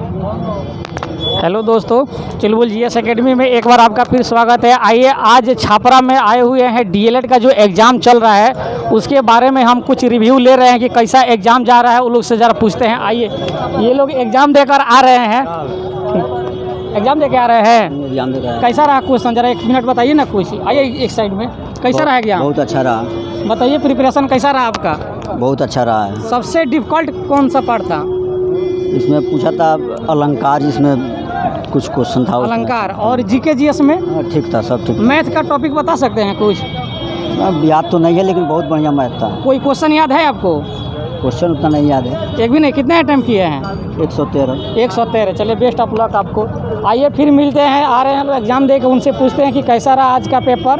Hello दोस्तों, चुलबुल GS academy में एक बार आपका फिर स्वागत है। आइए, आज छापरा में आए हुए हैं। डीएलएड का जो एग्ज़ाम चल रहा है उसके बारे में हम कुछ रिव्यू ले रहे हैं कि कैसा एग्ज़ाम जा रहा है। उन लोग से ज़रा पूछते हैं। आइए, ये लोग एग्ज़ाम देकर आ रहे हैं। एग्ज़ाम देकर आ रहे हैं। एग्जाम दे रहा है। कैसा रहा क्वेश्चन? जरा एक मिनट बताइए ना कुछ। आइए एक साइड में। कैसा रहा एग्ज़ाम? बहुत अच्छा रहा। बताइए प्रिपरेशन कैसा रहा आपका? बहुत अच्छा रहा है। सबसे डिफ़िकल्ट कौन सा पार्ट था? इसमें पूछा था अलंकार, जिसमें कुछ क्वेश्चन था उसमें। अलंकार। और जीके जीएस में? ठीक था, सब ठीक। मैथ का टॉपिक बता सकते हैं कुछ? अब याद तो नहीं है, लेकिन बहुत बढ़िया मैथ था। कोई क्वेश्चन याद है आपको? क्वेश्चन उतना नहीं याद है। एक भी नहीं। कितने अटैम्प्ट किए हैं? 113। 113। चलिए, बेस्ट ऑफ लक आपको। आइए फिर मिलते हैं। आ रहे हैं लोग एग्ज़ाम दे के, उनसे पूछते हैं कि कैसा रहा आज का पेपर।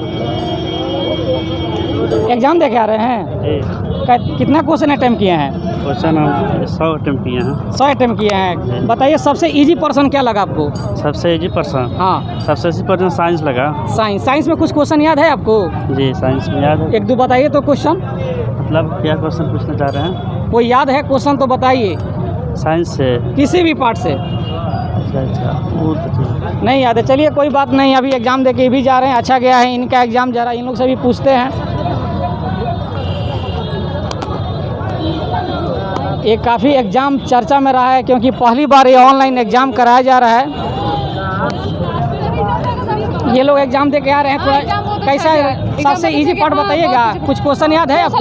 एग्ज़ाम दे के आ रहे हैं। कितना क्वेश्चन अटैम्प्ट किए हैं? क्वेश्चन हम 100 अटैम्प्ट किए हैं। 100 अटैम्प्ट किए हैं। बताइए सबसे इजी पर्सन क्या लगा आपको? सबसे इजी पर्सन? हाँ, सबसे इजी पर्सन साइंस लगा। साइंस में कुछ क्वेश्चन याद है आपको? जी, साइंस में याद है। एक दो बताइए तो क्वेश्चन। मतलब क्या क्वेश्चन पूछना चाह रहे हैं? कोई याद है क्वेश्चन तो बताइए। साइंस से? किसी भी पार्ट से। अच्छा, वो तो ठीक। नहीं याद है। चलिए कोई बात नहीं। अभी एग्ज़ाम दे के भी जा रहे हैं। अच्छा गया है इनका एग्ज़ाम। जरा इन लोग से भी पूछते हैं। ये काफ़ी एग्ज़ाम चर्चा में रहा है, क्योंकि पहली बार ये ऑनलाइन एग्ज़ाम कराया जा रहा है। ये लोग एग्ज़ाम दे के आ रहे हैं। थोड़ा कैसा है? सबसे इजी पार्ट बताइएगा। कुछ क्वेश्चन याद है आपको?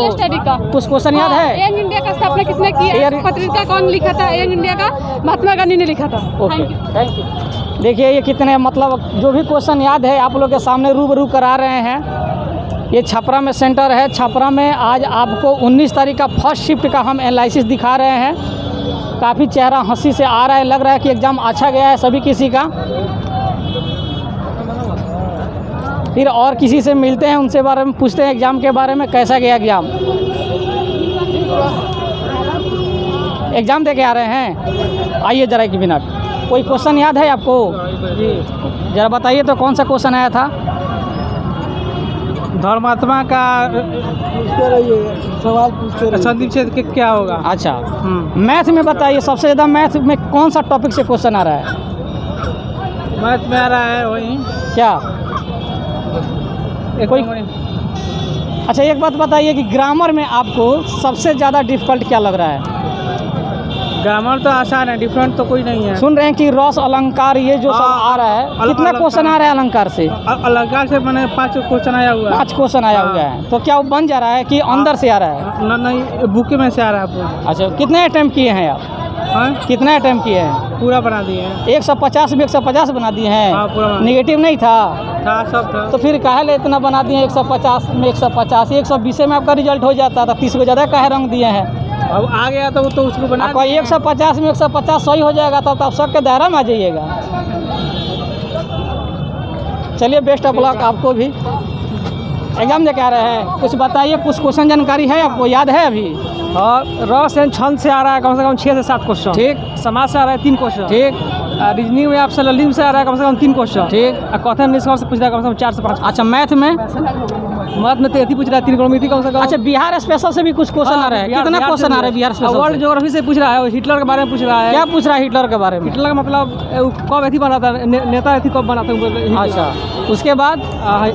कुछ क्वेश्चन याद है? यंग इंडिया का स्थापना किसने किया? पत्रिका कौन लिखा था? यंग इंडिया का महात्मा गांधी ने लिखा था। Okay, thank you. देखिए ये कितने, मतलब जो भी क्वेश्चन याद है आप लोग के सामने रूबरू करा रहे हैं। ये छपरा में सेंटर है। छपरा में आज आपको 19 तारीख का फर्स्ट शिफ्ट का हम एनालिसिस दिखा रहे हैं। काफ़ी चेहरा हंसी से आ रहा है। लग रहा है कि एग्ज़ाम अच्छा गया है सभी किसी का। फिर और किसी से मिलते हैं, उनसे बारे में पूछते हैं एग्ज़ाम के बारे में, कैसा गया एग्ज़ाम। एग्ज़ाम दे के आ रहे हैं। आइए ज़रा एक मिनट। कोई क्वेश्चन याद है आपको? ज़रा बताइए तो कौन सा क्वेश्चन आया था? धर्मात्मा का सवाल पूछते संदीप क्षेत्र क्या होगा? अच्छा, मैथ में बताइए। सबसे ज़्यादा मैथ में कौन सा टॉपिक से क्वेश्चन आ रहा है? मैथ में आ रहा है वही क्या कोई? अच्छा, एक बात बताइए कि ग्रामर में आपको सबसे ज़्यादा डिफ़िकल्ट क्या लग रहा है? ग्रामर तो आसान है, डिफरेंट तो कोई नहीं है। सुन रहे हैं कि रस अलंकार ये जो सब आ रहा है, कितना क्वेश्चन आ रहा है अलंकार से? अलंकार से मैंने 5 क्वेश्चन आया हुआ है। 5 क्वेश्चन आया हुआ है। तो क्या वो बन जा रहा है कि अंदर से आ रहा है? नहीं, बुक में से आ रहा है। अच्छा, कितने अटैम्प्ट किए हैं आप? हाँ, कितने अटैम्प्ट किए हैं? पूरा बना दिए हैं। 150 में 150 बना दिए हैं। हाँ, पूरा निगेटिव नहीं था? सब था। तो फिर काहे ले इतना बना दिए? 150 में 150, 120 में आपका रिजल्ट हो जाता था। 30 को ज़्यादा काहे रंग दिए हैं? अब आ गया तो उसको बना। आपका 150 में 150 सही हो जाएगा तब तो आप सबके दायरा में आ जाइएगा। चलिए, बेस्ट ऑफ लक आपको भी। एग्ज़ाम दे के आ रहे हैं। कुछ बताइए, कुछ क्वेश्चन जानकारी है आपको? याद है अभी? और रस एंड छंद से आ रहा है कम से कम 6 से 7 क्वेश्चन। ठीक। समाज से आ रहा है 3 क्वेश्चन। ठीक। रीजनिंग में आपसे ललित से आ रहा है कम से कम 3 क्वेश्चन। ठीक। कथन निष्कर्ष से पूछ रहा है कम से कम 4 से 5। अच्छा, मैथ में? मैथ में 33 पूछ रहा है, त्रिकोणमिति कम से कम। अच्छा, बिहार स्पेशल से भी कुछ क्वेश्चन आ रहा है? कितना क्वेश्चन आ रहा है बिहार स्पेशल? वर्ल्ड ज्योग्राफी से पूछ रहा है। हिटलर के बारे में पूछ रहा है। क्या पूछ रहा है हिटलर के बारे में? हिटलर का मतलब कब अथी बना था, नेता अथी कब बना था? अच्छा, उसके बाद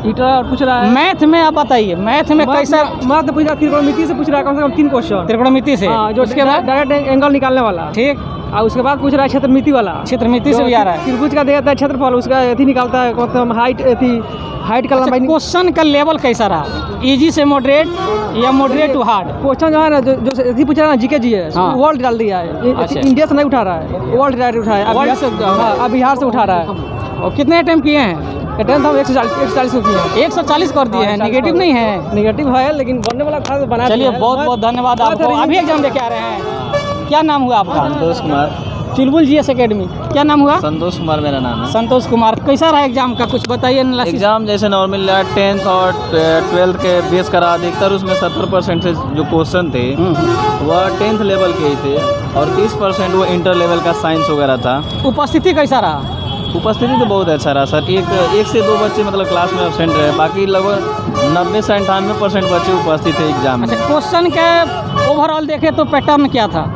हिटलर पूछ रहा है। मैथ में आप बताइए, मैथ में कैसा? मैथ पूछ रहा है, त्रिकोणमिति से पूछ रहा है कम से कम 3 क्वेश्चन। त्रिकोणमिति से? जो उसके बाद डायरेक्ट एंगल निकालने वाला। ठीक। और उसके बाद पूछ रहा है क्षेत्रमिति वाला। क्षेत्रमिति से भी आ रहा है। त्रिभुज का देता है क्षेत्रफल, उसका अथी निकालता है मतलब हाइट का लंबाई। क्वेश्चन का लेवल कैसा रहा? इजी से मॉडरेट या मॉडरेट टू हार्ड? क्वेश्चन जो है ना, जो अथी पूछ रहा है ना, जीके जी है, वर्ल्ड डाल दिया है। अच्छा। इंडिया से नहीं उठा रहा है, वर्ल्ड डायरेक्ट उठाया है। वर्ल्ड से? अब बिहार से उठा रहा है। और कितने अटैम्प्ट किए हैं? अटेम्प्ट हम 140 को किए हैं। 140 कर दिए हैं। निगेटिव नहीं है? निगेटिव है, लेकिन बनने वाला खास बना। चलिए, बहुत बहुत धन्यवाद आपको। अभी एग्जाम देके आ रहे हैं। क्या नाम हुआ आपका? संतोष कुमार। चुलबुल जीएस एकेडमी। क्या नाम हुआ? संतोष कुमार मेरा नाम है। संतोष कुमार। कैसा रहा एग्जाम का? कुछ बताइए। एग्जाम जैसे नॉर्मल रहा, 10th और 12th के बेस करा, अधिकतर उसमें 70% से जो क्वेश्चन थे वह 10th लेवल के ही थे और 30% वो इंटर लेवल का साइंस वगैरह था। उपस्थिति कैसा रहा? उपस्थिति तो बहुत अच्छा रहा सर। एक से 2 बच्चे मतलब क्लास में एब्सेंट रहे, बाकी लगभग 90 से 98% बच्चे उपस्थित थे एग्जाम में। अच्छा, क्वेश्चन के ओवरऑल देखे तो पैटर्न क्या था?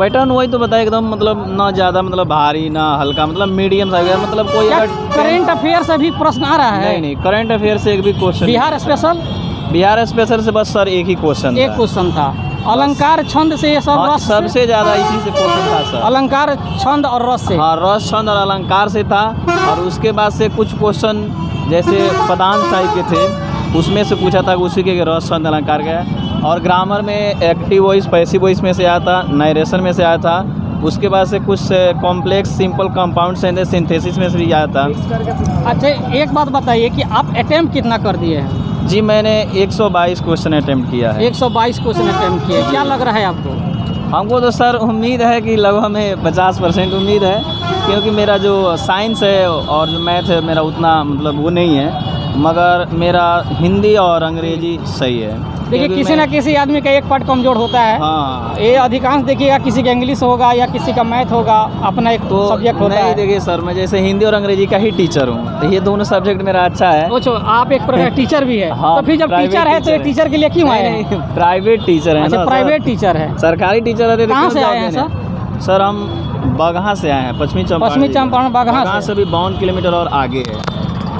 पैटर्न वही तो बताया एकदम, मतलब ना ज़्यादा मतलब भारी ना हल्का, मतलब मीडियम साइज, मतलब कोई क्या अगर करेंट अफेयर से भी प्रश्न आ रहा है? नहीं करंट अफेयर से एक भी क्वेश्चन। बिहार स्पेशल से बस सर एक ही क्वेश्चन एक क्वेश्चन था। अलंकार छंद से ये सब हाँ, रस से? सबसे ज़्यादा इसी से क्वेश्चन था सर। अलंकार छंद और रस से? हाँ, रस छंद और अलंकार से था। और उसके बाद से कुछ क्वेश्चन जैसे पदांश टाइप के थे, उसमें से पूछा था उसी के रस छंद अलंकार का। और ग्रामर में एक्टिव वॉइस पैसिव वॉइस में से आया था, नरेशन में से आया था। उसके बाद से कुछ complex simple compound sentence synthesis में से भी आया था। अच्छा, एक बात बताइए कि आप अटेम्प्ट कितना कर दिए हैं? जी, मैंने 122 क्वेश्चन अटेम्प्ट किया है। 122 क्वेश्चन अटेम्प्ट किए। क्या लग रहा है आपको? हमको तो सर उम्मीद है कि लगभग हमें 50% उम्मीद है, क्योंकि मेरा जो साइंस है और जो मैथ है मेरा उतना मतलब वो नहीं है, मगर मेरा हिंदी और अंग्रेजी सही है। देखिए, किसी ना किसी आदमी का एक पार्ट कमज़ोर होता है। हाँ, ये अधिकांश देखिएगा, किसी का इंग्लिश होगा या किसी का मैथ होगा, अपना एक तो सब्जेक्ट होता नहीं, है। देखिए सर, मैं जैसे हिंदी और अंग्रेजी का ही टीचर हूँ, तो ये दोनों सब्जेक्ट मेरा अच्छा है। सोचो, आप एक प्रकार टीचर भी है। हाँ, तो फिर जब प्राइवेट टीचर है तो टीचर टीचर के लिए क्यों आए हैं? प्राइवेट टीचर है अच्छा, ना। प्राइवेट टीचर है। सरकारी टीचर रहते तो कहाँ क्यों से आए जॉब हैं देने? सर हम बगहा से आए हैं, पश्चिमी चंपारण बगहा से भी 52 किलोमीटर और आगे है।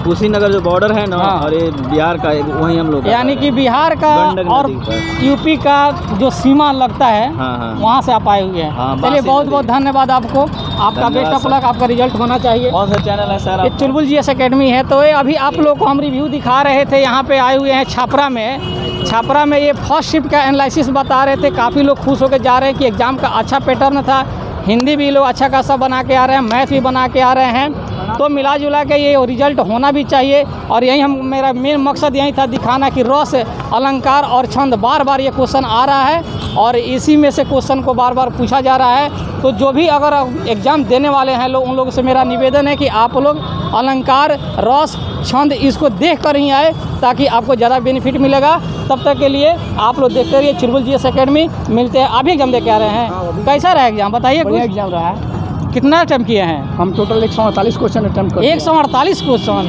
कुशीनगर जो बॉर्डर है ना, हाँ। और ये बिहार का वहीं हम लोग। यानी कि बिहार का गंडक और नदी पर। यूपी का जो सीमा लगता है, हाँ, हाँ। वहाँ से आप आए हुए हैं। हाँ, चलिए, बासी बहुत नदी। बहुत धन्यवाद आपको। आपका धन्यवाद बेस्ट ऑफ सर। लक, आपका रिजल्ट होना चाहिए। कौन सा चैनल है सर? ये चुलबुल जीएस एकेडमी है। तो ये अभी आप लोग को हम रिव्यू दिखा रहे थे, यहाँ पे आए हुए हैं छापरा में। छापरा में ये फर्स्ट शिफ्ट का एनालिसिस बता रहे थे। काफ़ी लोग खुश होकर जा रहे हैं कि एग्ज़ाम का अच्छा पैटर्न था। हिंदी भी लोग अच्छा खासा बना के आ रहे हैं, मैथ भी बना के आ रहे हैं। तो मिला जुला के ये रिजल्ट होना भी चाहिए। और यही मेरा मेन मकसद यही था, दिखाना कि रस, अलंकार और छंद बार बार ये क्वेश्चन आ रहा है और इसी में से क्वेश्चन को बार बार पूछा जा रहा है। तो जो भी अगर एग्ज़ाम देने वाले हैं लोग, उन लोगों से मेरा निवेदन है कि आप लोग अलंकार, रस, छंद इसको देख कर ही आए, ताकि आपको ज़्यादा बेनिफिट मिलेगा। तब तक के लिए आप लोग देखते रहिए चुलबुल जीएस एकेडमी। मिलते हैं। अभी एग्जाम दे के आ रहे हैं, कैसा रहा एग्जाम बताइए? बढ़िया कुछ एग्जाम रहा है। कितना अटैम्प्ट किए हैं? हम टोटल 148 क्वेश्चन अटेम्प्ट कर 148 क्वेश्चन।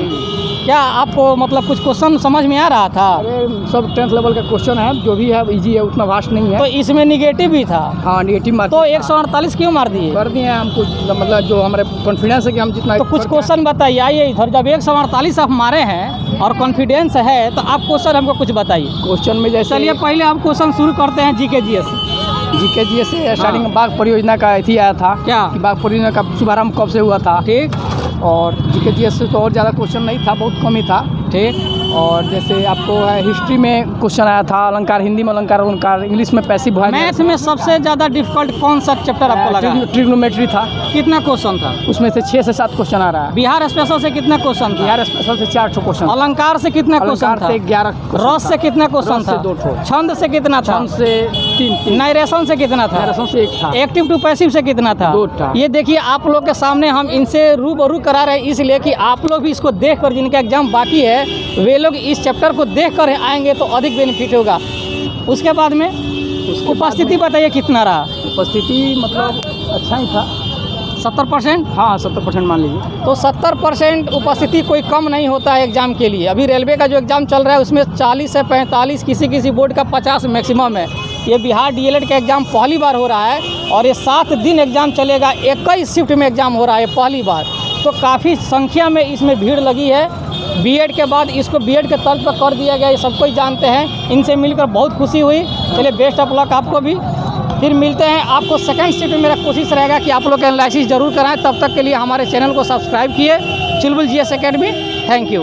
क्या आपको मतलब कुछ क्वेश्चन समझ में आ रहा था? अरे सब 10th लेवल का क्वेश्चन है, जो भी है इजी है, उतना वास्ट नहीं तो है। इसमें निगेटिव भी था। हाँ, नेगेटिव मार्क तो 148 क्यों मार दिए? कर दिए हैं हमको, मतलब जो हमारे कॉन्फिडेंस है कि हम जितना तो कुछ क्वेश्चन बताइए। आइए इधर, जब 148 आप मारे हैं और कॉन्फिडेंस है, तो आप क्वेश्चन हमको कुछ बताइए। क्वेश्चन में जैसे चलिए, पहले आप क्वेश्चन शुरू करते हैं जीके जीएस। जीके से स्टार्टिंग में बाघ परियोजना का एथी आया था। क्या? कि बाघ परियोजना का शुभारंभ कब से हुआ था। ठीक। और जीके से तो और ज़्यादा क्वेश्चन नहीं था, बहुत कम ही था। ठीक। और जैसे आपको है हिस्ट्री में क्वेश्चन आया था, अलंकार, हिंदी में अलंकार, इंग्लिश में पैसिव वॉइस। मैथ में सबसे ज़्यादा डिफिकल्ट कौन सा चैप्टर आपको लगा? ट्रिग्नोमेट्री था। कितना क्वेश्चन था? उसमें से 6 से 7 क्वेश्चन आ रहा है। बिहार स्पेशल से कितना क्वेश्चन था? बिहार स्पेशल से 4 क्वेश्चन। अलंकार से कितना क्वेश्चन अलंकार था? से 11। रस से कितना क्वेश्चन रस से था? 2 ठो। छंद से कितना था? छंद से 3। नरेशन से कितना था? नरेशन से 1 था। एक्टिव टू पैसिव से कितना था? 2 था। ये देखिए, आप लोग के सामने हम इनसे रूबरू करा रहे हैं, इसलिए कि आप लोग भी इसको देख कर, जिनका एग्जाम बाकी है वे लोग इस चैप्टर को देख कर आएंगे तो अधिक बेनिफिट होगा। उसके बाद में उपस्थिति बताइए कितना रहा? उपस्थिति मतलब अच्छा ही था। 70%। हाँ, 70% मान लीजिए। तो 70% उपस्थिति कोई कम नहीं होता है एग्ज़ाम के लिए। अभी रेलवे का जो एग्ज़ाम चल रहा है उसमें 40 से 45, किसी बोर्ड का 50 मैक्सिमम है। ये बिहार डीएलएड का एग्ज़ाम पहली बार हो रहा है और ये 7 दिन एग्ज़ाम चलेगा। 21 शिफ्ट में एग्ज़ाम हो रहा है पहली बार। तो काफ़ी संख्या में इसमें भीड़ लगी है। बीएड के बाद इसको बीएड के तर्ज पर कर दिया गया, ये सब कोई जानते हैं। इनसे मिलकर बहुत खुशी हुई। चलिए, बेस्ट ऑफ लक आपको भी। फिर मिलते हैं आपको सेकंड शिफ्ट में। मेरा कोशिश रहेगा कि आप लोग एनालिसिस ज़रूर कराएं। तब तक के लिए हमारे चैनल को सब्सक्राइब किए। चुलबुल जीएस एकेडमी। Thank you.